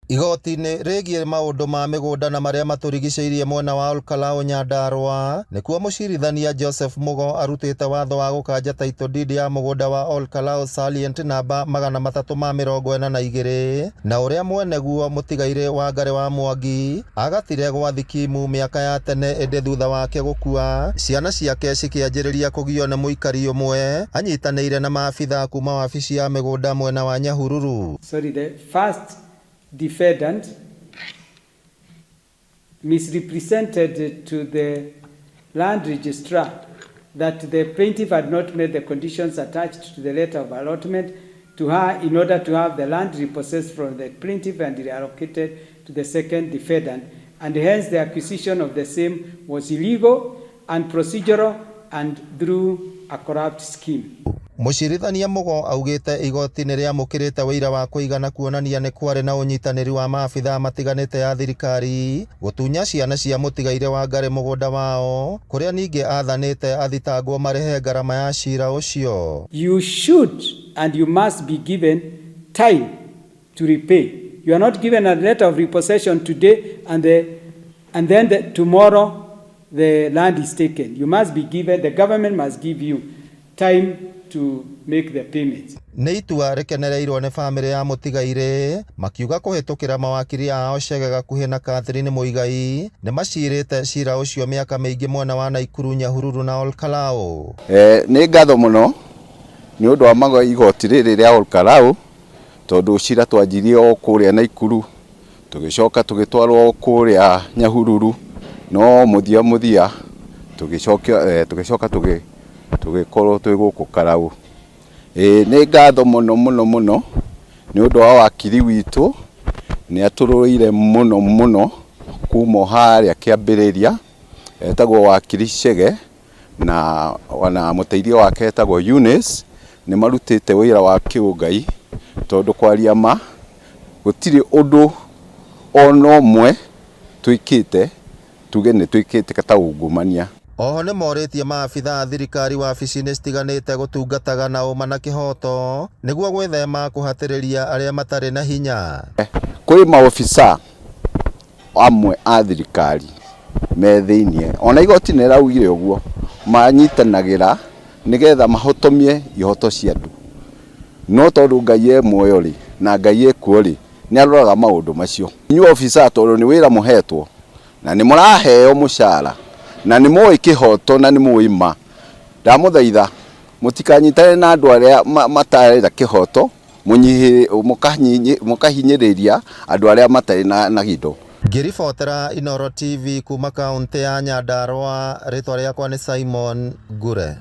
Igoti-inĩ rĩgiĩ maũndũ ma mĩgũnda na marĩa matũrigicĩirie mwena wa Olkalau Nyandarua nĩkuo mũcirithania Joseph Mugo arutĩte watho wa gũkanja title deed ya mũgũnda wa Olkalau Salient namba 342 na ũrĩa mwene guo mũtigairĩ Wangari wa Mwangi agatire gwa thikimu mĩaka ya tene ĩndĩ thutha wake gũkua ciana ciake cikĩanjĩrĩria kũgio nĩ mũikari ũmwe anyitanĩire na maabitha kuma wabici ya mĩgũnda mwena wa Nyahururu. Sorry, the first defendant misrepresented to the land registrar that the plaintiff had not met the conditions attached to the letter of allotment to her in order to have the land repossessed from the plaintiff and reallocated to the second defendant, and hence the acquisition of the same was illegal, unprocedural, and through a corrupt scheme. Mũcirithania Mugo augĩte igoti nĩ rĩamũkĩrĩte wĩira wa kũigana kuonania nĩ kwarĩ na ũnyitanĩri wa maabitha matiganĩte ya thirikari gũtunya ciana cia mũtigairĩ Wangari mũgũnda wao kũrĩa ningĩ athanĩte athitangwo marĩhe ngarama ya cira ũcio. You should and you must be given time to repay. You are not given a letter of repossession today and then tomorrow the land is taken. You must be given, the government must give you time to make the payments. Nĩ itua rĩkenereirwo nĩ bamĩrĩ ya mũtigairĩ makiuga kũhĩtũkĩra mawakiri ao Chege Gakuhĩ na Catherine Muigai nĩ macirĩte cira ũcio mĩaka mĩingĩ mwena wa Naikuru, Nyahururu na Olkalau. Nĩ ngatho mũno nĩ ũndũ wa mago igoti rĩrĩ rĩa Olkalau tondũ cira twanjirie o kũrĩa Naikuru tũgĩcoka tũgĩtwarwo kũrĩa Nyahururu no mũthia tũgĩcoka tũgĩkorwo twĩ gũkũ Karau. Nĩ ngatho mũno nĩ ũndũ wa wakiri witũ nĩ atũrũire mũno kuma harĩa kĩambĩrĩria etagwo wakiri Chege na mũteithia wake etagwo Eunice nĩ marutĩte wĩra wa kĩũngai tondũ kwaria ma gũtirĩ ũndũ ona ũmwe twĩkĩte tuge nĩ twĩkĩte ta ungumania. Oho nĩ morĩtie maabitha thirikari wabici-inĩ citiganĩte gũtungataga na ũma na kĩhoto nĩguo gwĩthema kũhatĩrĩria arĩa matarĩ na hinya. Kũrĩ maobica amwe a thirikari me thĩinĩ ona igoti nĩ raugire ũguo manyitanagĩra nĩgetha mahotomie ihoto cia andũ no tondũ Ngai e muoyo rĩ na Ngai ekuo rĩ nĩ aroraga maũndũ macio. Inyuĩ obica tondũ nĩ wĩra mũhetwo na nĩ mũraheo mũcara na nĩ mũĩ kĩhoto na nĩ mũĩ ma ndamũthaitha mũtikanyitane na andũ arĩa matarĩ kĩhoto mũkahinyĩrĩria andũ arĩa matarĩ na gĩdo. Ngĩribotera Inooro TV kuma kaunti ya Nyandarua, rĩtwa rĩakwa nĩ Simon Ngure.